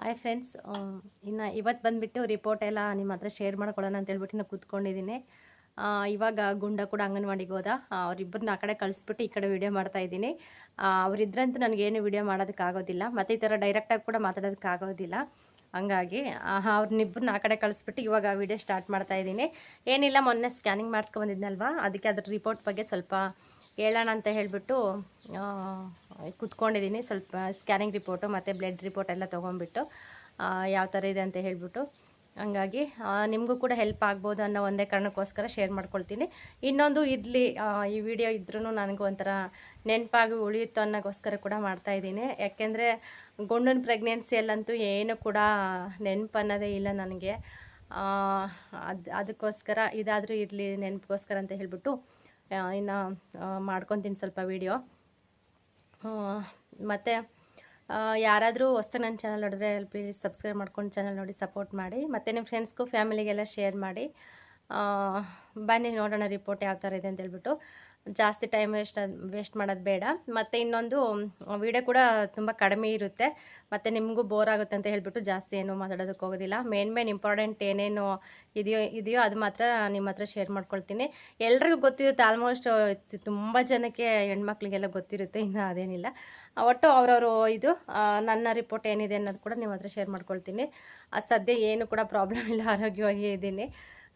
Hi friends, ಇನ್ನು ಇವತ್ತು ಬಂದುಬಿಟ್ಟು ರಿಪೋರ್ಟ್ ಎಲ್ಲ ನಿಮ್ಮ ಹತ್ರ ಶೇರ್ ಮಾಡ್ಕೊಳ್ಳೋಣ ಅಂತ ಹೇಳ್ಬಿಟ್ಟು ನಾನು ಕೂತ್ಕೊಂಡಿದ್ದೀನಿ. ಇವಾಗ ಗುಂಡ ಕೂಡ ಅಂಗನವಾಡಿಗೆ ಹೋದ. ಅವರಿಬ್ಬರನ್ನ ಆ ಕಡೆ ಕಳಿಸ್ಬಿಟ್ಟು ಈ ಕಡೆ ವಿಡಿಯೋ ಮಾಡ್ತಾ ಇದ್ದೀನಿ. ಅವರಿದ್ರಂತೂ ನನಗೇನು ವಿಡಿಯೋ ಮಾಡೋದಕ್ಕಾಗೋದಿಲ್ಲ, ಮತ್ತು ಈ ಥರ ಡೈರೆಕ್ಟಾಗಿ ಕೂಡ ಮಾತಾಡೋದಕ್ಕಾಗೋದಿಲ್ಲ. ಹಂಗಾಗಿ ಅವ್ರನ್ನಿಬ್ಬರನ್ನ ಆ ಕಡೆ ಕಳಿಸ್ಬಿಟ್ಟು ಇವಾಗ ವಿಡಿಯೋ ಸ್ಟಾರ್ಟ್ ಮಾಡ್ತಾ ಇದ್ದೀನಿ. ಏನಿಲ್ಲ, ಮೊನ್ನೆ ಸ್ಕ್ಯಾನಿಂಗ್ ಮಾಡಿಸ್ಕೊಂಬಂದಿದ್ನಲ್ವಾ, ಅದಕ್ಕೆ ಅದ್ರ ರಿಪೋರ್ಟ್ ಬಗ್ಗೆ ಸ್ವಲ್ಪ ಹೇಳೋಣ ಅಂತ ಹೇಳಿಬಿಟ್ಟು ಕೂತ್ಕೊಂಡಿದ್ದೀನಿ. ಸ್ವಲ್ಪ ಸ್ಕ್ಯಾನಿಂಗ್ ರಿಪೋರ್ಟು ಮತ್ತು ಬ್ಲಡ್ ರಿಪೋರ್ಟ್ ಎಲ್ಲ ತೊಗೊಂಡ್ಬಿಟ್ಟು ಯಾವ ಥರ ಇದೆ ಅಂತ ಹೇಳಿಬಿಟ್ಟು, ಹಂಗಾಗಿ ನಿಮಗೂ ಕೂಡ ಹೆಲ್ಪ್ ಆಗ್ಬೋದು ಅನ್ನೋ ಒಂದೇ ಕಾರಣಕ್ಕೋಸ್ಕರ ಶೇರ್ ಮಾಡ್ಕೊಳ್ತೀನಿ. ಇನ್ನೊಂದು ಇರಲಿ, ಈ ವಿಡಿಯೋ ಇದ್ರೂ ನನಗೂ ಒಂಥರ ನೆನಪಾಗಿ ಉಳಿಯುತ್ತೋ ಅನ್ನೋಕ್ಕೋಸ್ಕರ ಕೂಡ ಮಾಡ್ತಾಯಿದ್ದೀನಿ. ಯಾಕೆಂದರೆ ಗಂಡನ ಪ್ರೆಗ್ನೆನ್ಸಿಯಲ್ಲಂತೂ ಏನು ಕೂಡ ನೆನಪು ಅನ್ನೋದೇ ಇಲ್ಲ ನನಗೆ. ಅದಕ್ಕೋಸ್ಕರ ಇದಾದರೂ ಇರಲಿ ನೆನಪಿಗೋಸ್ಕರ ಅಂತ ಹೇಳಿಬಿಟ್ಟು ಇನ್ನು ಮಾಡ್ಕೊತೀನಿ ಸ್ವಲ್ಪ ವೀಡಿಯೋ. ಮತ್ತು ಯಾರಾದರೂ ಹೊಸ್ದಾಗಿ ನನ್ನ ಚಾನಲ್ ನೋಡಿದ್ರೆ ಪ್ಲೀಸ್ ಸಬ್ಸ್ಕ್ರೈಬ್ ಮಾಡ್ಕೊಂಡು ಚಾನಲ್ ನೋಡಿ ಸಪೋರ್ಟ್ ಮಾಡಿ, ಮತ್ತು ನಿಮ್ಮ ಫ್ರೆಂಡ್ಸ್ಗೂ ಫ್ಯಾಮಿಲಿಗೆಲ್ಲ ಶೇರ್ ಮಾಡಿ. ಬನ್ನಿ ನೋಡೋಣ ರಿಪೋರ್ಟ್ ಯಾವ ಥರ ಇದೆ ಅಂತ ಹೇಳ್ಬಿಟ್ಟು. ಜಾಸ್ತಿ ಟೈಮ್ ವೇಸ್ಟ್ ಮಾಡೋದು ಬೇಡ. ಮತ್ತು ಇನ್ನೊಂದು ವಿಡಿಯೋ ಕೂಡ ತುಂಬ ಕಡಿಮೆ ಇರುತ್ತೆ, ಮತ್ತು ನಿಮಗೂ ಬೋರ್ ಆಗುತ್ತೆ ಅಂತ ಹೇಳ್ಬಿಟ್ಟು ಜಾಸ್ತಿ ಏನೂ ಮಾತಾಡೋದಕ್ಕೆ ಹೋಗೋದಿಲ್ಲ. ಮೇನ್ ಇಂಪಾರ್ಟೆಂಟ್ ಏನೇನು ಇದೆಯೋ ಅದು ಮಾತ್ರ ನಿಮ್ಮ ಹತ್ರ ಶೇರ್ ಮಾಡ್ಕೊಳ್ತೀನಿ. ಎಲ್ರಿಗೂ ಗೊತ್ತಿರುತ್ತೆ, ಆಲ್ಮೋಸ್ಟ್ ತುಂಬ ಜನಕ್ಕೆ ಹೆಣ್ಮಕ್ಳಿಗೆಲ್ಲ ಗೊತ್ತಿರುತ್ತೆ, ಇನ್ನು ಅದೇನಿಲ್ಲ. ಒಟ್ಟು ಅವರವರು ಇದು ನನ್ನ ರಿಪೋರ್ಟ್ ಏನಿದೆ ಅನ್ನೋದು ಕೂಡ ನಿಮ್ಮ ಹತ್ರ ಶೇರ್ ಮಾಡ್ಕೊಳ್ತೀನಿ. ಸದ್ಯ ಏನು ಕೂಡ ಪ್ರಾಬ್ಲಮ್ ಇಲ್ಲ, ಆರೋಗ್ಯವಾಗಿ ಇದ್ದೀನಿ.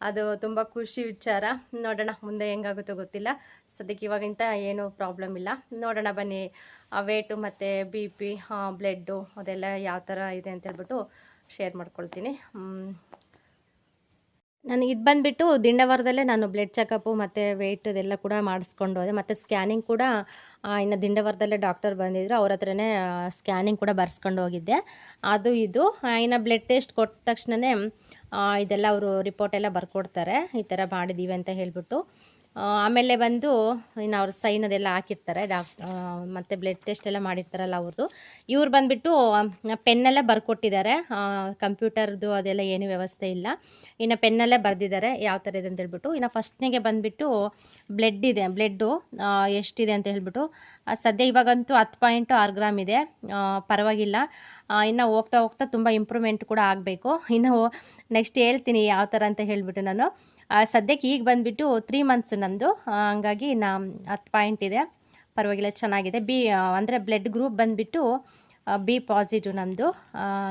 ಅದು ತುಂಬ ಖುಷಿ ವಿಚಾರ. ನೋಡೋಣ ಮುಂದೆ ಹೆಂಗಾಗುತ್ತೋ ಗೊತ್ತಿಲ್ಲ. ಸದ್ಯಕ್ಕೆ ಇವಾಗಿಂತ ಏನೂ ಪ್ರಾಬ್ಲಮ್ ಇಲ್ಲ. ನೋಡೋಣ ಬನ್ನಿ, ವೇಟು ಮತ್ತು ಬಿ ಪಿ, ಬ್ಲಡ್ಡು ಅದೆಲ್ಲ ಯಾವ ಥರ ಇದೆ ಅಂತ ಹೇಳ್ಬಿಟ್ಟು ಶೇರ್ ಮಾಡ್ಕೊಳ್ತೀನಿ. ನನಗೆ ಇದು ಬಂದುಬಿಟ್ಟು ದಿಂಡವಾರದಲ್ಲೇ ನಾನು ಬ್ಲಡ್ ಚೆಕಪ್ಪು ಮತ್ತು ವೆಯ್ಟ್ ಇದೆಲ್ಲ ಕೂಡ ಮಾಡಿಸ್ಕೊಂಡು ಹೋದೆ, ಮತ್ತು ಸ್ಕ್ಯಾನಿಂಗ್ ಕೂಡ ಇನ್ನು ದಿಂಡವಾರದಲ್ಲೇ ಡಾಕ್ಟರ್ ಬಂದಿದ್ದರು, ಅವ್ರ ಹತ್ರನೇ ಸ್ಕ್ಯಾನಿಂಗ್ ಕೂಡ ಬರ್ಸ್ಕೊಂಡು ಹೋಗಿದ್ದೆ. ಅದು ಇದು ಇನ್ನು ಬ್ಲಡ್ ಟೆಸ್ಟ್ ಕೊಟ್ಟ ತಕ್ಷಣವೇ ಇದೆಲ್ಲ ಅವರು ರಿಪೋರ್ಟ್ ಎಲ್ಲ ಬರ್ಕೊಡ್ತಾರೆ, ಈ ಥರ ಮಾಡಿದ್ದೀವಿ ಅಂತ ಹೇಳಿಬಿಟ್ಟು. ಆಮೇಲೆ ಬಂದು ಇನ್ನು ಅವ್ರ ಸೈನ್ ಅದೆಲ್ಲ ಹಾಕಿರ್ತಾರೆ ಮತ್ತು ಬ್ಲಡ್ ಟೆಸ್ಟ್ ಎಲ್ಲ ಮಾಡಿರ್ತಾರಲ್ಲ ಅವ್ರದ್ದು. ಇವ್ರು ಬಂದುಬಿಟ್ಟು ಪೆನ್ನೆಲ್ಲ ಬರ್ಕೊಟ್ಟಿದ್ದಾರೆ, ಕಂಪ್ಯೂಟರ್ದು ಅದೆಲ್ಲ ಏನೂ ವ್ಯವಸ್ಥೆ ಇಲ್ಲ. ಇನ್ನು ಪೆನ್ನಲ್ಲೇ ಬರೆದಿದ್ದಾರೆ ಯಾವ ಥರ ಇದೆ ಅಂತ ಹೇಳ್ಬಿಟ್ಟು. ಇನ್ನು ಫಸ್ಟ್ನಿಗೆ ಬಂದುಬಿಟ್ಟು ಬ್ಲಡ್ಡು ಎಷ್ಟಿದೆ ಅಂತ ಹೇಳ್ಬಿಟ್ಟು, ಸದ್ಯ ಇವಾಗಂತೂ 10.6 ಗ್ರಾಮ್ ಇದೆ, ಪರವಾಗಿಲ್ಲ. ಇನ್ನು ಹೋಗ್ತಾ ಹೋಗ್ತಾ ತುಂಬ ಇಂಪ್ರೂವ್ಮೆಂಟ್ ಕೂಡ ಆಗಬೇಕು. ಇನ್ನು ನೆಕ್ಸ್ಟ್ ಹೇಳ್ತೀನಿ ಯಾವ ಥರ ಅಂತ ಹೇಳಿಬಿಟ್ಟು. ನಾನು ಸದ್ಯಕ್ಕೆ ಈಗ ಬಂದುಬಿಟ್ಟು 3 ಮಂತ್ಸ್ ನಮ್ಮದು, ಹಂಗಾಗಿ 10 ಪಾಯಿಂಟ್ ಇದೆ, ಪರವಾಗಿಲ್ಲ, ಚೆನ್ನಾಗಿದೆ. ಅಂದರೆ ಬ್ಲಡ್ ಗ್ರೂಪ್ ಬಂದುಬಿಟ್ಟು ಬಿ ಪಾಸಿಟಿವ್ ನಮ್ಮದು.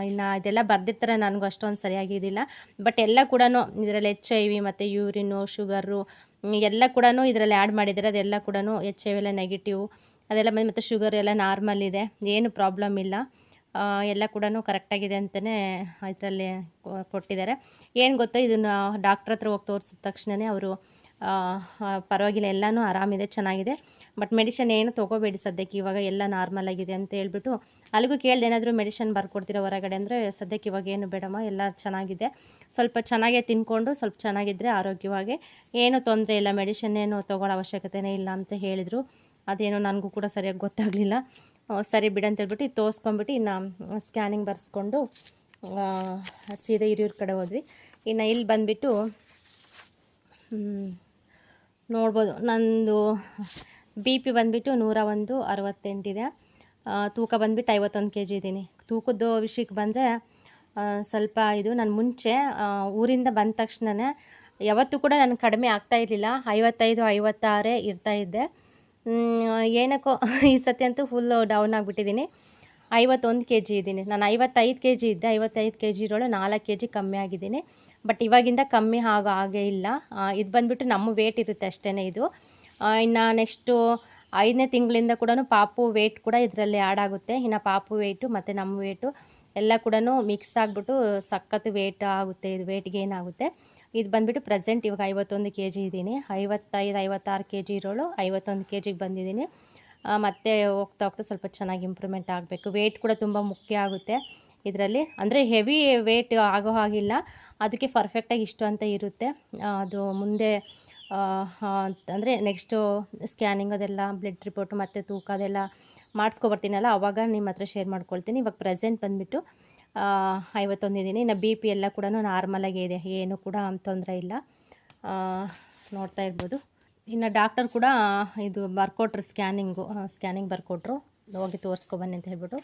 ಇನ್ನು ಇದೆಲ್ಲ ಬರೆದಿರ್ತಾರೆ, ನನಗೂ ಅಷ್ಟೊಂದು ಸರಿಯಾಗಿದ್ದಿಲ್ಲ. ಬಟ್ ಎಲ್ಲ ಕೂಡ ಇದರಲ್ಲಿ HIV ಮತ್ತು ಯೂರಿನು, ಶುಗರು ಎಲ್ಲ ಕೂಡ ಇದರಲ್ಲಿ ಆ್ಯಡ್ ಮಾಡಿದ್ದಾರೆ. ಅದೆಲ್ಲ ಕೂಡ HIV ಎಲ್ಲ ನೆಗೆಟಿವ್, ಅದೆಲ್ಲ ಮತ್ತು ಶುಗರ್ ಎಲ್ಲ ನಾರ್ಮಲ್ ಇದೆ, ಏನು ಪ್ರಾಬ್ಲಮ್ ಇಲ್ಲ. ಎಲ್ಲ ಕೂಡ ಕರೆಕ್ಟಾಗಿದೆ ಅಂತಲೇ ಇದರಲ್ಲಿ ಕೊಟ್ಟಿದ್ದಾರೆ. ಏನು ಗೊತ್ತಾ, ಇದನ್ನು ಡಾಕ್ಟ್ರ್ ಹತ್ರ ಹೋಗಿ ತೋರಿಸಿದ ತಕ್ಷಣವೇ ಅವರು ಪರವಾಗಿಲ್ಲ, ಎಲ್ಲನೂ ಆರಾಮಿದೆ, ಚೆನ್ನಾಗಿದೆ, ಬಟ್ ಮೆಡಿಷನ್ ಏನು ತೊಗೋಬೇಡಿ ಸದ್ಯಕ್ಕೆ, ಇವಾಗ ಎಲ್ಲ ನಾರ್ಮಲ್ ಆಗಿದೆ ಅಂತ ಹೇಳ್ಬಿಟ್ಟು. ಅಲ್ಲಿಗೂ ಕೇಳಿದೆ, ಏನಾದರೂ ಮೆಡಿಷನ್ ಬರ್ಕೊಡ್ತೀರೋ ಹೊರಗಡೆ ಅಂದರೆ, ಸದ್ಯಕ್ಕೆ ಇವಾಗ ಏನು ಬೇಡಮ್ಮ, ಎಲ್ಲ ಚೆನ್ನಾಗಿದೆ, ಸ್ವಲ್ಪ ಚೆನ್ನಾಗೇ ತಿನ್ಕೊಂಡು ಸ್ವಲ್ಪ ಚೆನ್ನಾಗಿದ್ದರೆ ಆರೋಗ್ಯವಾಗಿ ಏನೂ ತೊಂದರೆ ಇಲ್ಲ, ಮೆಡಿಷನ್ ಏನು ತೊಗೊಳ್ಳೋ ಅವಶ್ಯಕತೆಯೇ ಇಲ್ಲ ಅಂತ ಹೇಳಿದರು. ಅದೇನೋ ನನಗೂ ಕೂಡ ಸರಿಯಾಗಿ ಗೊತ್ತಾಗಲಿಲ್ಲ. ಸರಿ ಬಿಡು ಅಂತ ಹೇಳ್ಬಿಟ್ಟು ಇದು ತೋರಿಸ್ಕೊಂಬಿಟ್ಟು ಇನ್ನು ಸ್ಕ್ಯಾನಿಂಗ್ ಬರ್ಸ್ಕೊಂಡು ಸೀದಾ ಹಿರಿಯೂರು ಕಡೆ ಹೋದ್ವಿ. ಇನ್ನು ಇಲ್ಲಿ ಬಂದುಬಿಟ್ಟು ನೋಡ್ಬೋದು, ನಂದು ಬಿ ಪಿ ಬಂದುಬಿಟ್ಟು 101/68 ಇದೆ, ತೂಕ ಬಂದುಬಿಟ್ಟು 51 kg ಇದ್ದೀನಿ. ತೂಕದ ವಿಷಯಕ್ಕೆ ಬಂದರೆ ಸ್ವಲ್ಪ ಇದು, ನಾನು ಮುಂಚೆ ಊರಿಂದ ಬಂದ ತಕ್ಷಣವೇ ಯಾವತ್ತೂ ಕೂಡ ನನಗೆ ಕಡಿಮೆ ಆಗ್ತಾಯಿರಲಿಲ್ಲ, 55, 56 ಇರ್ತಾಯಿದ್ದೆ. ಏನಕ್ಕೋ ಈ ಸತಿ ಅಂತೂ ಫುಲ್ಲು ಡೌನ್ ಆಗಿಬಿಟ್ಟಿದ್ದೀನಿ. 51 kg ಇದ್ದೀನಿ. ನಾನು 55 kg ಇದ್ದೆ, 55 kg ಇರೋಳು 4 kg ಕಮ್ಮಿ ಆಗಿದ್ದೀನಿ. ಬಟ್ ಇವಾಗಿಂದ ಕಮ್ಮಿ ಹಾಗೇ ಇಲ್ಲ. ಇದು ಬಂದುಬಿಟ್ಟು ನಮ್ಮ ವೇಟ್ ಇರುತ್ತೆ ಅಷ್ಟೇ ಇದು. ಇನ್ನು ನೆಕ್ಸ್ಟು 5ನೇ ತಿಂಗಳಿಂದ ಕೂಡ ಪಾಪು ವೇಟ್ ಕೂಡ ಇದರಲ್ಲಿ ಆ್ಯಡ್ ಆಗುತ್ತೆ. ಇನ್ನು ಪಾಪು ವೇಟು ಮತ್ತು ನಮ್ಮ ವೇಟು ಎಲ್ಲ ಕೂಡ ಮಿಕ್ಸ್ ಆಗಿಬಿಟ್ಟು ಸಖತ್ತು ವೇಟ್ ಆಗುತ್ತೆ, ಇದು ವೇಟ್ ಗೇನ್ ಆಗುತ್ತೆ. ಇದು ಬಂದುಬಿಟ್ಟು ಪ್ರೆಸೆಂಟ್ ಇವಾಗ 51 kg ಇದ್ದೀನಿ. 55, 56 kg ಇರೋಳು 51 kgಗೆ ಬಂದಿದ್ದೀನಿ. ಮತ್ತು ಹೋಗ್ತಾ ಹೋಗ್ತಾ ಸ್ವಲ್ಪ ಚೆನ್ನಾಗಿ ಇಂಪ್ರೂವ್ಮೆಂಟ್ ಆಗಬೇಕು. ವೇಟ್ ಕೂಡ ತುಂಬ ಮುಖ್ಯ ಆಗುತ್ತೆ ಇದರಲ್ಲಿ, ಅಂದರೆ ಹೆವಿ ವೇಟ್ ಆಗೋ ಹಾಗಿಲ್ಲ, ಅದಕ್ಕೆ ಪರ್ಫೆಕ್ಟಾಗಿ ಇಷ್ಟು ಅಂತ ಇರುತ್ತೆ. ಅದು ಮುಂದೆ ಅಂದರೆ ನೆಕ್ಸ್ಟು ಸ್ಕ್ಯಾನಿಂಗ್ ಅದೆಲ್ಲ ಬ್ಲಡ್ ರಿಪೋರ್ಟು ಮತ್ತು ತೂಕ ಅದೆಲ್ಲ ಮಾಡಿಸ್ಕೊಬರ್ತೀನಲ್ಲ, ಆವಾಗ ನಿಮ್ಮ ಹತ್ರ ಶೇರ್ ಮಾಡ್ಕೊಳ್ತೀನಿ. ಇವಾಗ ಪ್ರೆಸೆಂಟ್ ಬಂದುಬಿಟ್ಟು 51 ಇದ್ದೀನಿ. ಇನ್ನು ಬಿ ಪಿ ಎಲ್ಲ ಕೂಡ ನಾರ್ಮಲಾಗೇ ಇದೆ, ಏನು ಕೂಡ ತೊಂದರೆ ಇಲ್ಲ, ನೋಡ್ತಾ ಇರ್ಬೋದು. ಇನ್ನು ಡಾಕ್ಟರ್ ಕೂಡ ಇದು ಬರ್ಕೊಟ್ರು, ಸ್ಕ್ಯಾನಿಂಗ್ ಬರ್ಕೊಟ್ರು, ಹೋಗಿ ತೋರಿಸ್ಕೊಬನ್ನಿ ಅಂತ ಹೇಳ್ಬಿಟ್ಟು.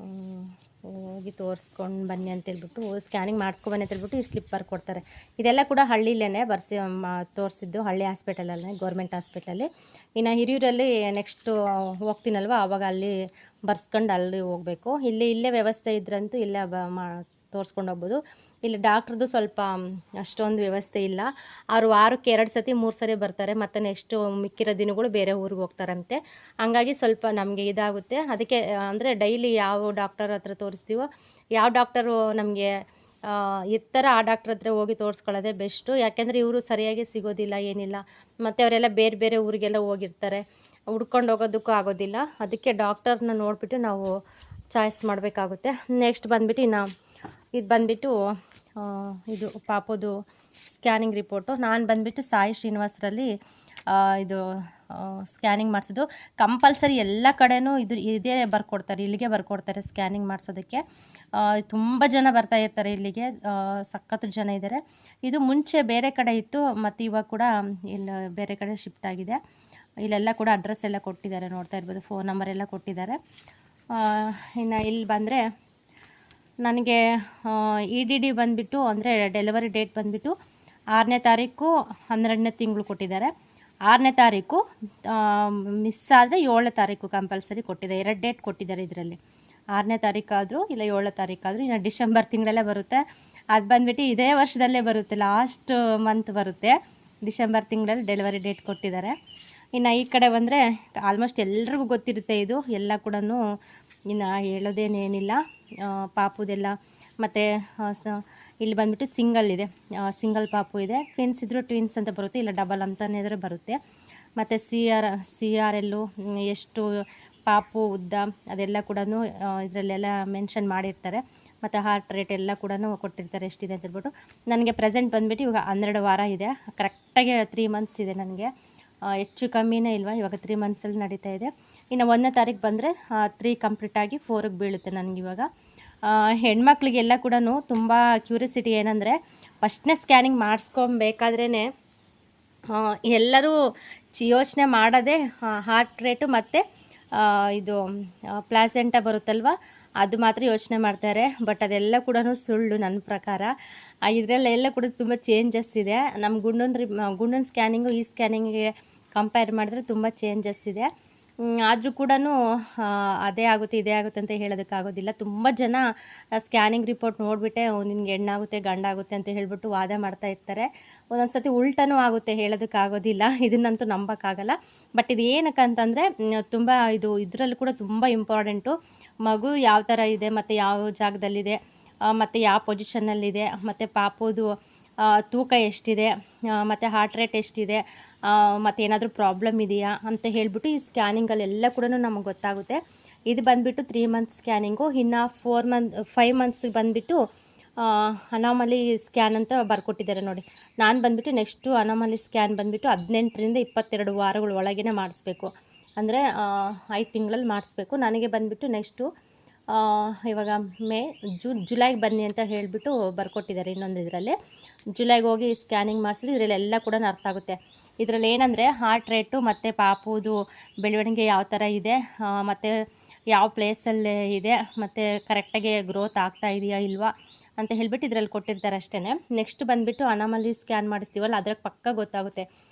ಹ್ಮ್, ಹೋಗಿ ತೋರಿಸ್ಕೊಂಡು ಬನ್ನಿ ಅಂತೇಳ್ಬಿಟ್ಟು ಸ್ಕ್ಯಾನಿಂಗ್ ಮಾಡಿಸ್ಕೊಬನ್ನಿ ಅಂತೇಳ್ಬಿಟ್ಟು ಈ ಸ್ಲಿಪ್ ಬರ್ಕೊಡ್ತಾರೆ. ಇದೆಲ್ಲ ಕೂಡ ಹಳ್ಳಿಲೇ ಬರ್ಸಿ ತೋರಿಸಿದ್ದು, ಹಳ್ಳಿ ಹಾಸ್ಪಿಟಲಲ್ಲೇ, ಗೌರ್ಮೆಂಟ್ ಹಾಸ್ಪಿಟಲಲ್ಲಿ. ಇನ್ನು ಹಿರಿಯೂರಲ್ಲಿ ನೆಕ್ಸ್ಟು ಹೋಗ್ತೀನಲ್ವ ಆವಾಗ ಅಲ್ಲಿ ಬರ್ಸ್ಕೊಂಡು ಅಲ್ಲಿ ಹೋಗಬೇಕು. ಇಲ್ಲೇ ವ್ಯವಸ್ಥೆ ಇದ್ರಂತೂ ಇಲ್ಲೇ ತೋರಿಸ್ಕೊಂಡು ಹೋಗ್ಬೋದು. ಇಲ್ಲಿ ಡಾಕ್ಟ್ರದ್ದು ಸ್ವಲ್ಪ ಅಷ್ಟೊಂದು ವ್ಯವಸ್ಥೆ ಇಲ್ಲ. ಅವರು ವಾರಕ್ಕೆ 2 ಸತಿ 3 ಸರಿ ಬರ್ತಾರೆ, ಮತ್ತು ನೆಕ್ಸ್ಟು ಮಿಕ್ಕಿರೋ ದಿನಗಳು ಬೇರೆ ಊರಿಗೆ ಹೋಗ್ತಾರಂತೆ. ಹಂಗಾಗಿ ಸ್ವಲ್ಪ ನಮಗೆ ಇದಾಗುತ್ತೆ. ಅದಕ್ಕೆ ಅಂದರೆ ಡೈಲಿ ಯಾವ ಡಾಕ್ಟರ್ ಹತ್ರ ತೋರಿಸ್ತೀವೋ, ಯಾವ ಡಾಕ್ಟರು ನಮಗೆ ಇರ್ತಾರೋ ಆ ಡಾಕ್ಟ್ರ್ ಹತ್ರ ಹೋಗಿ ತೋರಿಸ್ಕೊಳ್ಳೋದೇ ಬೆಸ್ಟು. ಯಾಕೆಂದರೆ ಇವರು ಸರಿಯಾಗಿ ಸಿಗೋದಿಲ್ಲ, ಏನಿಲ್ಲ. ಮತ್ತು ಅವರೆಲ್ಲ ಬೇರೆ ಬೇರೆ ಊರಿಗೆಲ್ಲ ಹೋಗಿರ್ತಾರೆ, ಹುಡ್ಕೊಂಡು ಹೋಗೋದಕ್ಕೂ ಆಗೋದಿಲ್ಲ. ಅದಕ್ಕೆ ಡಾಕ್ಟರ್ನ ನೋಡಿಬಿಟ್ಟು ನಾವು ಚಾಯ್ಸ್ ಮಾಡಬೇಕಾಗುತ್ತೆ. ನೆಕ್ಸ್ಟ್ ಬಂದುಬಿಟ್ಟು ಇನ್ನು ಇದು ಬಂದುಬಿಟ್ಟು ಇದು ಪಾಪುದು ಸ್ಕ್ಯಾನಿಂಗ್ ರಿಪೋರ್ಟು. ನಾನು ಬಂದುಬಿಟ್ಟು ಸಾಯಿ ಶ್ರೀನಿವಾಸರಲ್ಲಿ ಇದು ಸ್ಕ್ಯಾನಿಂಗ್ ಮಾಡಿಸೋದು. ಕಂಪಲ್ಸರಿ ಎಲ್ಲ ಕಡೆನೂ ಇದೇ ಬರ್ಕೊಡ್ತಾರೆ, ಇಲ್ಲಿಗೆ ಬರ್ಕೊಡ್ತಾರೆ ಸ್ಕ್ಯಾನಿಂಗ್ ಮಾಡಿಸೋದಕ್ಕೆ. ತುಂಬ ಜನ ಬರ್ತಾ ಇರ್ತಾರೆ ಇಲ್ಲಿಗೆ, ಸಖತ್ತು ಜನ ಇದ್ದಾರೆ. ಇದು ಮುಂಚೆ ಬೇರೆ ಕಡೆ ಇತ್ತು, ಮತ್ತು ಇವಾಗ ಕೂಡ ಇಲ್ಲಿ ಬೇರೆ ಕಡೆ ಶಿಫ್ಟ್ ಆಗಿದೆ. ಇಲ್ಲೆಲ್ಲ ಕೂಡ ಅಡ್ರೆಸ್ ಎಲ್ಲ ಕೊಟ್ಟಿದ್ದಾರೆ, ನೋಡ್ತಾ ಇರ್ಬೋದು, ಫೋನ್ ನಂಬರ್ ಎಲ್ಲ ಕೊಟ್ಟಿದ್ದಾರೆ. ಇನ್ನು ಇಲ್ಲಿ ಬಂದರೆ ನನಗೆ EDD ಬಂದುಬಿಟ್ಟು, ಅಂದರೆ ಡೆಲಿವರಿ ಡೇಟ್ ಬಂದುಬಿಟ್ಟು 6ನೇ ತಾರೀಕು 12ನೇ ತಿಂಗಳು ಕೊಟ್ಟಿದ್ದಾರೆ. 6ನೇ ತಾರೀಕು ಮಿಸ್ ಆದರೆ 7ನೇ ತಾರೀಕು ಕಂಪಲ್ಸರಿ ಕೊಟ್ಟಿದ್ದಾರೆ. 2 ಡೇಟ್ ಕೊಟ್ಟಿದ್ದಾರೆ ಇದರಲ್ಲಿ, 6ನೇ ತಾರೀಕಾದರೂ ಇಲ್ಲ 7ನೇ ತಾರೀಕಾದರೂ. ಇನ್ನು ಡಿಸೆಂಬರ್ ತಿಂಗಳಲ್ಲೇ ಬರುತ್ತೆ. ಅದು ಬಂದುಬಿಟ್ಟು ಇದೇ ವರ್ಷದಲ್ಲೇ ಬರುತ್ತೆ, ಲಾಸ್ಟ್ ಮಂತ್ ಬರುತ್ತೆ. ಡಿಸೆಂಬರ್ ತಿಂಗಳಲ್ಲಿ ಡೆಲಿವರಿ ಡೇಟ್ ಕೊಟ್ಟಿದ್ದಾರೆ. ಇನ್ನು ಈ ಕಡೆ ಬಂದರೆ ಆಲ್ಮೋಸ್ಟ್ ಎಲ್ರಿಗೂ ಗೊತ್ತಿರುತ್ತೆ ಇದು ಎಲ್ಲ ಕೂಡ, ಇನ್ನು ಹೇಳೋದೇನೇನಿಲ್ಲ. ಪಾಪುದೆಲ್ಲ ಮತ್ತು ಇಲ್ಲಿ ಬಂದುಬಿಟ್ಟು ಸಿಂಗಲ್ ಇದೆ, ಸಿಂಗಲ್ ಪಾಪು ಇದೆ. ಟ್ವಿನ್ಸ್ ಇದ್ದರೂ ಟ್ವಿನ್ಸ್ ಅಂತ ಬರುತ್ತೆ, ಇಲ್ಲ ಡಬಲ್ ಅಂತಲೇ ಬರುತ್ತೆ. ಮತ್ತು CRL ಎಷ್ಟು ಪಾಪು ಉದ್ದ ಅದೆಲ್ಲ ಕೂಡ ಇದರಲ್ಲೆಲ್ಲ ಮೆನ್ಷನ್ ಮಾಡಿರ್ತಾರೆ. ಮತ್ತು ಹಾರ್ಟ್ ರೇಟ್ ಎಲ್ಲ ಕೂಡ ಕೊಟ್ಟಿರ್ತಾರೆ ಎಷ್ಟಿದೆ ಅಂತ ಹೇಳ್ಬಿಟ್ಟು. ನನಗೆ ಪ್ರೆಸೆಂಟ್ ಬಂದುಬಿಟ್ಟು ಇವಾಗ 12 ವಾರ ಇದೆ, ಕರೆಕ್ಟಾಗಿ 3 ಮಂತ್ಸ್ ಇದೆ ನನಗೆ, ಹೆಚ್ಚು ಕಮ್ಮಿನೇ ಇಲ್ವಾ. ಇವಾಗ 3 ಮಂತ್ಸಲ್ಲಿ ನಡೀತಾ ಇದೆ. ಇನ್ನು 1ನೇ ತಾರೀಕು ಬಂದರೆ 3 ಕಂಪ್ಲೀಟಾಗಿ 4ಗೆ ಬೀಳುತ್ತೆ ನನಗಿವಾಗ. ಹೆಣ್ಮಕ್ಳಿಗೆಲ್ಲ ಕೂಡ ತುಂಬ ಕ್ಯೂರಿಯಾಸಿಟಿ ಏನಂದರೆ, ಫಸ್ಟ್ನೇ ಸ್ಕ್ಯಾನಿಂಗ್ ಮಾಡಿಸ್ಕೊಬೇಕಾದ್ರೇ ಎಲ್ಲರೂ ಯೋಚನೆ ಮಾಡೋದೇ ಹಾರ್ಟ್ ರೇಟು ಮತ್ತು ಇದು ಪ್ಲಾಸೆಂಟ ಬರುತ್ತಲ್ವ, ಅದು ಮಾತ್ರ ಯೋಚನೆ ಮಾಡ್ತಾರೆ. ಬಟ್ ಅದೆಲ್ಲ ಕೂಡ ಸುಳ್ಳು ನನ್ನ ಪ್ರಕಾರ. ಇದರಲ್ಲೆಲ್ಲ ಕೂಡ ತುಂಬ ಚೇಂಜಸ್ ಇದೆ. ನಮ್ಮ ಗುಂಡನ ಸ್ಕ್ಯಾನಿಂಗು ಈ ಸ್ಕ್ಯಾನಿಂಗಿಗೆ ಕಂಪೇರ್ ಮಾಡಿದ್ರೆ ತುಂಬ ಚೇಂಜಸ್ ಇದೆ. ಆದರೂ ಕೂಡ ಅದೇ ಆಗುತ್ತೆ ಇದೇ ಆಗುತ್ತೆ ಅಂತ ಹೇಳೋದಕ್ಕಾಗೋದಿಲ್ಲ. ತುಂಬ ಜನ ಸ್ಕ್ಯಾನಿಂಗ್ ರಿಪೋರ್ಟ್ ನೋಡಿಬಿಟ್ಟೆ ನಿನಗೆ ಹೆಣ್ಣಾಗುತ್ತೆ ಗಂಡಾಗುತ್ತೆ ಅಂತ ಹೇಳಿಬಿಟ್ಟು ವಾದ ಮಾಡ್ತಾ ಇರ್ತಾರೆ. ಒಂದೊಂದು ಸತಿ ಉಲ್ಟನೂ ಆಗುತ್ತೆ, ಹೇಳೋದಕ್ಕಾಗೋದಿಲ್ಲ, ಇದನ್ನಂತೂ ನಂಬೋಕ್ಕಾಗಲ್ಲ. ಬಟ್ ಇದು ಏನಕ್ಕೆ ಅಂತಂದರೆ ತುಂಬ ಇದರಲ್ಲೂ ಕೂಡ ತುಂಬ ಇಂಪಾರ್ಟೆಂಟು. ಮಗು ಯಾವ ಥರ ಇದೆ ಮತ್ತು ಯಾವ ಜಾಗದಲ್ಲಿದೆ ಮತ್ತು ಯಾವ ಪೊಸಿಷನ್ನಲ್ಲಿದೆ ಮತ್ತು ಪಾಪುದು ತೂಕ ಎಷ್ಟಿದೆ ಮತ್ತು ಹಾರ್ಟ್ ರೇಟ್ ಎಷ್ಟಿದೆ ಮತ್ತು ಏನಾದರೂ ಪ್ರಾಬ್ಲಮ್ ಇದೆಯಾ ಅಂತ ಹೇಳಿಬಿಟ್ಟು ಈ ಸ್ಕ್ಯಾನಿಂಗಲ್ಲೆಲ್ಲ ಕೂಡ ನಮಗೆ ಗೊತ್ತಾಗುತ್ತೆ. ಇದು ಬಂದುಬಿಟ್ಟು 3 ಮಂತ್ಸ್ ಸ್ಕ್ಯಾನಿಂಗು. ಇನ್ನು 5 ಮಂತ್ಸಿಗೆ ಬಂದುಬಿಟ್ಟು ಅನಾಮಲಿ ಸ್ಕ್ಯಾನ್ ಅಂತ ಬರ್ಕೊಟ್ಟಿದ್ದಾರೆ ನೋಡಿ. ನಾನು ಬಂದುಬಿಟ್ಟು ನೆಕ್ಸ್ಟು ಅನಾಮಲಿ ಸ್ಕ್ಯಾನ್ ಬಂದುಬಿಟ್ಟು 18ರಿಂದ 22 ವಾರಗಳ ಒಳಗೇ ಮಾಡಿಸ್ಬೇಕು, ಅಂದರೆ 5 ತಿಂಗಳಲ್ಲಿ ಮಾಡಿಸ್ಬೇಕು. ನನಗೆ ಬಂದುಬಿಟ್ಟು ನೆಕ್ಸ್ಟು ಇವಾಗ ಜುಲೈಗೆ ಬನ್ನಿ ಅಂತ ಹೇಳಿಬಿಟ್ಟು ಬರ್ಕೊಟ್ಟಿದ್ದಾರೆ. ಇನ್ನೊಂದು ಇದರಲ್ಲಿ ಜುಲೈಗೆ ಹೋಗಿ ಸ್ಕ್ಯಾನಿಂಗ್ ಮಾಡಿಸಿದ್ರೆ ಇದರಲ್ಲೆಲ್ಲ ಕೂಡ ಅರ್ಥ ಆಗುತ್ತೆ. ಇದರಲ್ಲಿ ಏನಂದರೆ ಹಾರ್ಟ್ ರೇಟು ಮತ್ತು ಪಾಪುದು ಬೆಳವಣಿಗೆ ಯಾವ ಥರ ಇದೆ ಮತ್ತು ಯಾವ ಪ್ಲೇಸಲ್ಲಿ ಇದೆ ಮತ್ತು ಕರೆಕ್ಟಾಗಿ ಗ್ರೋತ್ ಆಗ್ತಾ ಇದೆಯಾ ಇಲ್ವಾ ಅಂತ ಹೇಳಿಬಿಟ್ಟು ಇದರಲ್ಲಿ ಕೊಟ್ಟಿರ್ತಾರೆ ಅಷ್ಟೇ. ನೆಕ್ಸ್ಟ್ ಬಂದುಬಿಟ್ಟು ಅನಾಮಲಿ ಸ್ಕ್ಯಾನ್ ಮಾಡಿಸ್ತೀವಲ್ಲ, ಅದ್ರಾಗ ಪಕ್ಕ ಗೊತ್ತಾಗುತ್ತೆ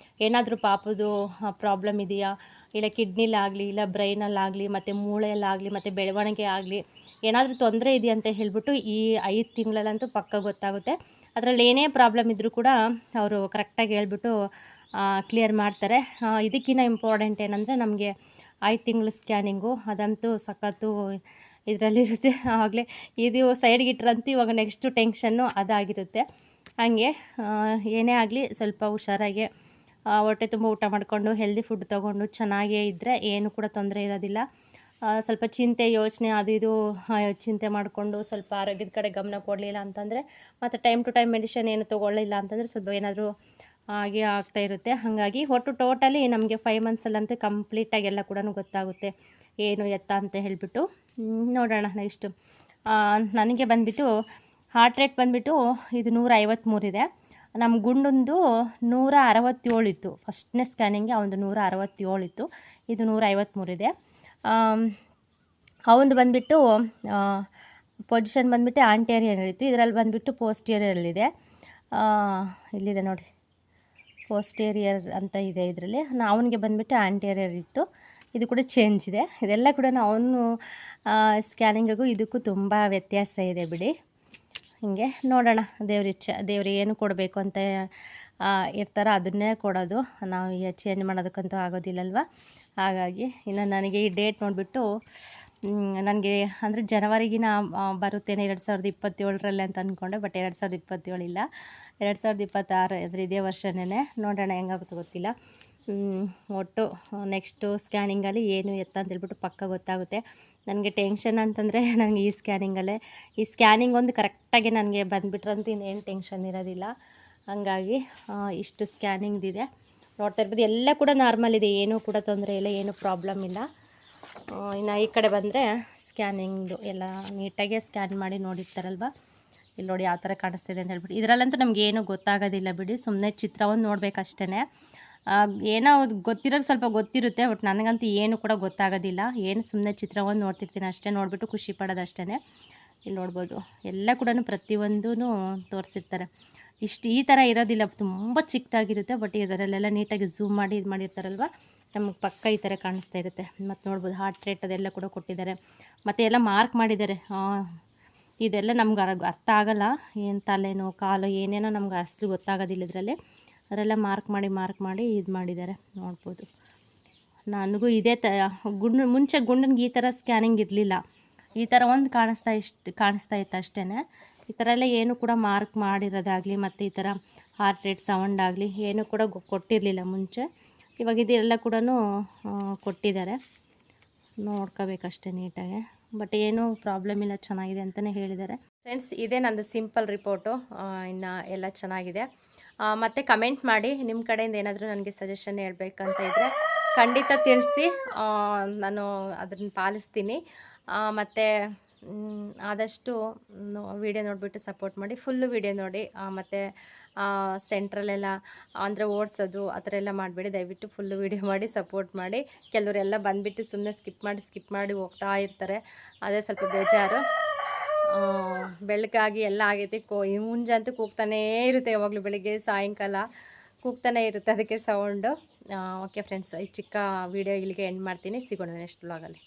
ಏನಾದರೂ ಪಾಪುದು ಪ್ರಾಬ್ಲಮ್ ಇದೆಯಾ, ಇಲ್ಲ ಕಿಡ್ನಿಲಾಗಲಿ, ಇಲ್ಲ ಬ್ರೈನಲ್ಲಾಗಲಿ, ಮತ್ತು ಮೂಳೆಯಲ್ಲಾಗಲಿ, ಮತ್ತು ಬೆಳವಣಿಗೆ ಆಗಲಿ ಏನಾದರೂ ತೊಂದರೆ ಇದೆಯಾ ಅಂತ ಹೇಳಿಬಿಟ್ಟು ಈ 5 ತಿಂಗಳಲ್ಲಂತೂ ಪಕ್ಕ ಗೊತ್ತಾಗುತ್ತೆ. ಅದರಲ್ಲಿ ಏನೇ ಪ್ರಾಬ್ಲಮ್ ಇದ್ದರೂ ಕೂಡ ಅವರು ಕರೆಕ್ಟಾಗಿ ಹೇಳ್ಬಿಟ್ಟು ಕ್ಲಿಯರ್ ಮಾಡ್ತಾರೆ. ಇದಕ್ಕಿಂತ ಇಂಪಾರ್ಟೆಂಟ್ ಏನಂದರೆ ನಮಗೆ 5 ತಿಂಗಳು ಸ್ಕ್ಯಾನಿಂಗು, ಅದಂತೂ ಸಖತ್ತು ಇದರಲ್ಲಿರುತ್ತೆ. ಆಗಲೇ ಇದು ಸೈಡ್ಗಿಟ್ರಂತೂ ಇವಾಗ ನೆಕ್ಸ್ಟು ಟೆನ್ಷನ್ನು ಅದಾಗಿರುತ್ತೆ. ಹಾಗೆ ಏನೇ ಆಗಲಿ ಸ್ವಲ್ಪ ಹುಷಾರಾಗಿ ಹೊಟ್ಟೆ ತುಂಬ ಊಟ ಮಾಡಿಕೊಂಡು ಹೆಲ್ದಿ ಫುಡ್ ತೊಗೊಂಡು ಚೆನ್ನಾಗೇ ಇದ್ದರೆ ಏನು ಕೂಡ ತೊಂದರೆ ಇರೋದಿಲ್ಲ. ಸ್ವಲ್ಪ ಚಿಂತೆ ಯೋಚನೆ ಅದು ಇದು ಚಿಂತೆ ಮಾಡಿಕೊಂಡು ಸ್ವಲ್ಪ ಆರೋಗ್ಯದ ಕಡೆ ಗಮನ ಕೊಡಲಿಲ್ಲ ಅಂತಂದರೆ, ಮತ್ತು ಟೈಮ್ ಟು ಟೈಮ್ ಮೆಡಿಷನ್ ಏನು ತೊಗೊಳ್ಳಿಲ್ಲ ಅಂತಂದರೆ ಸ್ವಲ್ಪ ಏನಾದರೂ ಹಾಗೆ ಆಗ್ತಾ ಇರುತ್ತೆ. ಹಾಗಾಗಿ ಒಟ್ಟು ಟೋಟಲಿ ನಮಗೆ 5 ಮಂತ್ಸಲ್ಲಂತೂ ಕಂಪ್ಲೀಟಾಗಿ ಎಲ್ಲ ಕೂಡ ಗೊತ್ತಾಗುತ್ತೆ ಏನು ಎತ್ತ ಅಂತ ಹೇಳಿಬಿಟ್ಟು. ನೋಡೋಣ ನೆಕ್ಸ್ಟು. ನನಗೆ ಬಂದುಬಿಟ್ಟು ಹಾರ್ಟ್ ರೇಟ್ ಬಂದುಬಿಟ್ಟು ಇದು 153 ಇದೆ. ನಮ್ಮ ಗುಂಡಂದು 167 ಇತ್ತು. ಫಸ್ಟ್ನೇ ಸ್ಕ್ಯಾನಿಂಗ್ಗೆ ಅವನದು 167 ಇತ್ತು, ಇದು 153 ಇದೆ. ಅವಂದು ಬಂದುಬಿಟ್ಟು ಪೊಸಿಷನ್ ಬಂದುಬಿಟ್ಟು ಆಂಟೇರಿಯರ್ ಇತ್ತು, ಇದರಲ್ಲಿ ಬಂದುಬಿಟ್ಟು ಪೋಸ್ಟೀರಿಯರಲ್ಲಿದೆ. ಇಲ್ಲಿದೆ ನೋಡಿ, ಪೋಸ್ಟೇರಿಯರ್ ಅಂತ ಇದೆ ಇದರಲ್ಲಿ. ಅವನಿಗೆ ಬಂದುಬಿಟ್ಟು ಆಂಟೇರಿಯರ್ ಇತ್ತು. ಇದು ಕೂಡ ಚೇಂಜ್ ಇದೆ. ಇದೆಲ್ಲ ಕೂಡ ಅವನು ಸ್ಕ್ಯಾನಿಂಗಿಗೂ ಇದಕ್ಕೂ ತುಂಬ ವ್ಯತ್ಯಾಸ ಇದೆ ಬಿಡಿ. ಹೀಗೆ ನೋಡೋಣ, ದೇವ್ರಿಚ್ಛೆ, ದೇವ್ರಿಗೆ ಏನು ಕೊಡಬೇಕು ಅಂತ ಇರ್ತಾರೋ ಅದನ್ನೇ ಕೊಡೋದು. ನಾವು ಈಗ ಚೇಂಜ್ ಮಾಡೋದಕ್ಕಂತೂ ಆಗೋದಿಲ್ಲಲ್ವ. ಹಾಗಾಗಿ ಇನ್ನು ನನಗೆ ಈ ಡೇಟ್ ನೋಡಿಬಿಟ್ಟು ನನಗೆ ಅಂದರೆ ಜನವರಿಗಿನ ಬರುತ್ತೇನೆ 2027ರಲ್ಲಿ ಅಂತ ಅಂದ್ಕೊಂಡೆ. ಬಟ್ 2027 ಇಲ್ಲ, 2026 ಅಂದರೆ ಇದೇ ವರ್ಷನೇ. ನೋಡೋಣ ಹೆಂಗಾಗುತ್ತೋ ಗೊತ್ತಿಲ್ಲ. ಒಟ್ಟು ನೆಕ್ಸ್ಟು ಸ್ಕ್ಯಾನಿಂಗಲ್ಲಿ ಏನು ಎತ್ತ ಅಂತೇಳ್ಬಿಟ್ಟು ಪಕ್ಕ ಗೊತ್ತಾಗುತ್ತೆ. ನನಗೆ ಟೆನ್ಷನ್ ಅಂತಂದರೆ ನನಗೆ ಈ ಸ್ಕ್ಯಾನಿಂಗಲ್ಲೇ, ಈ ಸ್ಕ್ಯಾನಿಂಗ್ ಒಂದು ಕರೆಕ್ಟಾಗಿ ನನಗೆ ಬಂದುಬಿಟ್ರಂತೂ ಇನ್ನೇನು ಟೆನ್ಷನ್ ಇರೋದಿಲ್ಲ. ಹಾಗಾಗಿ ಇಷ್ಟು ಸ್ಕ್ಯಾನಿಂಗ್ದಿದೆ ನೋಡ್ತಾ ಇರ್ಬೋದು. ಎಲ್ಲ ಕೂಡ ನಾರ್ಮಲ್ ಇದೆ, ಏನೂ ಕೂಡ ತೊಂದರೆ ಇಲ್ಲ, ಏನೂ ಪ್ರಾಬ್ಲಮ್ ಇಲ್ಲ. ಇನ್ನು ಈ ಕಡೆ ಬಂದರೆ ಸ್ಕ್ಯಾನಿಂಗ್ದು ಎಲ್ಲ ನೀಟಾಗಿ ಸ್ಕ್ಯಾನ್ ಮಾಡಿ ನೋಡಿರ್ತಾರಲ್ವ. ಇಲ್ಲಿ ನೋಡಿ ಯಾವ ಥರ ಕಾಣಿಸ್ತಿದೆ ಅಂತ ಹೇಳ್ಬಿಟ್ಟು. ಇದರಲ್ಲಂತೂ ನಮ್ಗೆ ಏನೂ ಗೊತ್ತಾಗೋದಿಲ್ಲ ಬಿಡಿ, ಸುಮ್ಮನೆ ಚಿತ್ರವನ್ನು ನೋಡಬೇಕಷ್ಟೇ. ಏನೋ ಗೊತ್ತಿರೋದು ಸ್ವಲ್ಪ ಗೊತ್ತಿರುತ್ತೆ, ಬಟ್ ನನಗಂತೂ ಏನು ಕೂಡ ಗೊತ್ತಾಗೋದಿಲ್ಲ. ಏನು ಸುಮ್ಮನೆ ಚಿತ್ರವನ್ನು ನೋಡ್ತಿರ್ತೀನಿ ಅಷ್ಟೇ, ನೋಡಿಬಿಟ್ಟು ಖುಷಿ ಪಡೋದು ಅಷ್ಟೇ. ಇಲ್ಲಿ ನೋಡ್ಬೋದು ಎಲ್ಲ ಕೂಡ ಪ್ರತಿಯೊಂದೂ ತೋರಿಸಿರ್ತಾರೆ. ಈ ಥರ ಇರೋದಿಲ್ಲ, ತುಂಬ ಚಿಕ್ಕದಾಗಿರುತ್ತೆ. ಬಟ್ ಇದರಲ್ಲೆಲ್ಲ ನೀಟಾಗಿ ಝೂಮ್ ಮಾಡಿ ಇದು ಮಾಡಿರ್ತಾರಲ್ವ, ನಮಗೆ ಪಕ್ಕ ಈ ಥರ ಕಾಣಿಸ್ತಾ ಇರುತ್ತೆ. ಮತ್ತು ನೋಡ್ಬೋದು ಹಾರ್ಟ್ ರೇಟ್ ಅದೆಲ್ಲ ಕೂಡ ಕೊಟ್ಟಿದ್ದಾರೆ, ಮತ್ತು ಎಲ್ಲ ಮಾರ್ಕ್ ಮಾಡಿದ್ದಾರೆ. ಇದೆಲ್ಲ ನಮ್ಗೆ ಅರ್ಥ ಆಗೋಲ್ಲ, ಏನು ತಲೆನೋ ಕಾಲು ಏನೇನೋ ನಮ್ಗೆ ಅಷ್ಟು ಗೊತ್ತಾಗೋದಿಲ್ಲ ಇದರಲ್ಲಿ. ಅದರೆಲ್ಲ ಮಾರ್ಕ್ ಮಾಡಿ ಇದು ಮಾಡಿದ್ದಾರೆ ನೋಡ್ಬೋದು. ನನಗೂ ಇದೇ ಮುಂಚೆ ಗುಂಡನಿಗೆ ಈ ಥರ ಸ್ಕ್ಯಾನಿಂಗ್ ಇರಲಿಲ್ಲ, ಈ ಥರ ಒಂದು ಕಾಣಿಸ್ತಾ ಇತ್ತು ಅಷ್ಟೇ. ಈ ಥರ ಎಲ್ಲ ಏನು ಕೂಡ ಮಾರ್ಕ್ ಮಾಡಿರೋದಾಗಲಿ ಮತ್ತು ಈ ಥರ ಹಾರ್ಟ್ ರೇಟ್ ಸೌಂಡ್ ಆಗಲಿ ಏನೂ ಕೂಡ ಕೊಟ್ಟಿರಲಿಲ್ಲ ಮುಂಚೆ. ಇವಾಗ ಇದೆಲ್ಲ ಕೂಡ ಕೊಟ್ಟಿದ್ದಾರೆ, ನೋಡ್ಕೋಬೇಕಷ್ಟೇ ನೀಟಾಗಿ. ಬಟ್ ಏನೂ ಪ್ರಾಬ್ಲಮ್ ಇಲ್ಲ, ಚೆನ್ನಾಗಿದೆ ಅಂತಲೇ ಹೇಳಿದ್ದಾರೆ. ಫ್ರೆಂಡ್ಸ್, ಇದೇ ನಂದು ಸಿಂಪಲ್ ರಿಪೋರ್ಟು. ಇನ್ನು ಎಲ್ಲ ಚೆನ್ನಾಗಿದೆ. ಮತ್ತು ಕಮೆಂಟ್ ಮಾಡಿ, ನಿಮ್ಮ ಕಡೆಯಿಂದ ಏನಾದರೂ ನನಗೆ ಸಜೆಷನ್ ಹೇಳಬೇಕಂತ ಇದ್ದರೆ ಖಂಡಿತ ತಿಳಿಸಿ, ನಾನು ಅದನ್ನು ಪಾಲಿಸ್ತೀನಿ. ಮತ್ತು ಆದಷ್ಟು ವೀಡಿಯೋ ನೋಡಿಬಿಟ್ಟು ಸಪೋರ್ಟ್ ಮಾಡಿ, ಫುಲ್ಲು ವೀಡಿಯೋ ನೋಡಿ. ಮತ್ತು ಸೆಂಟ್ರಲ್ಲೆಲ್ಲ ಅಂದರೆ ಓಡಿಸೋದು ಆ ಥರ ಎಲ್ಲ ಮಾಡಬೇಡಿ, ದಯವಿಟ್ಟು ಫುಲ್ಲು ವೀಡಿಯೋ ಮಾಡಿ ಸಪೋರ್ಟ್ ಮಾಡಿ. ಕೆಲವರೆಲ್ಲ ಬಂದುಬಿಟ್ಟು ಸುಮ್ಮನೆ ಸ್ಕಿಪ್ ಮಾಡಿ ಹೋಗ್ತಾ ಇರ್ತಾರೆ, ಅದೇ ಸ್ವಲ್ಪ ಬೇಜಾರು. ಬೆಳಗಾಗಿ ಎಲ್ಲ ಆಗೈತೆ, ಮುಂಜೆ ಅಂತೂ ಕೂಗ್ತಾನೇ ಇರುತ್ತೆ, ಯಾವಾಗಲೂ ಬೆಳಿಗ್ಗೆ ಸಾಯಂಕಾಲ ಕೂಗ್ತಾನೇ ಇರುತ್ತೆ, ಅದಕ್ಕೆ ಸೌಂಡು. ಓಕೆ ಫ್ರೆಂಡ್ಸ್, ಈ ಚಿಕ್ಕ ವೀಡಿಯೋ ಇಲ್ಲಿಗೆ ಎಂಡ್ ಮಾಡ್ತೀನಿ. ಸಿಗೋಣ ನೆಕ್ಸ್ಟ್ ವ್ಲಾಗಲ್ಲಿ.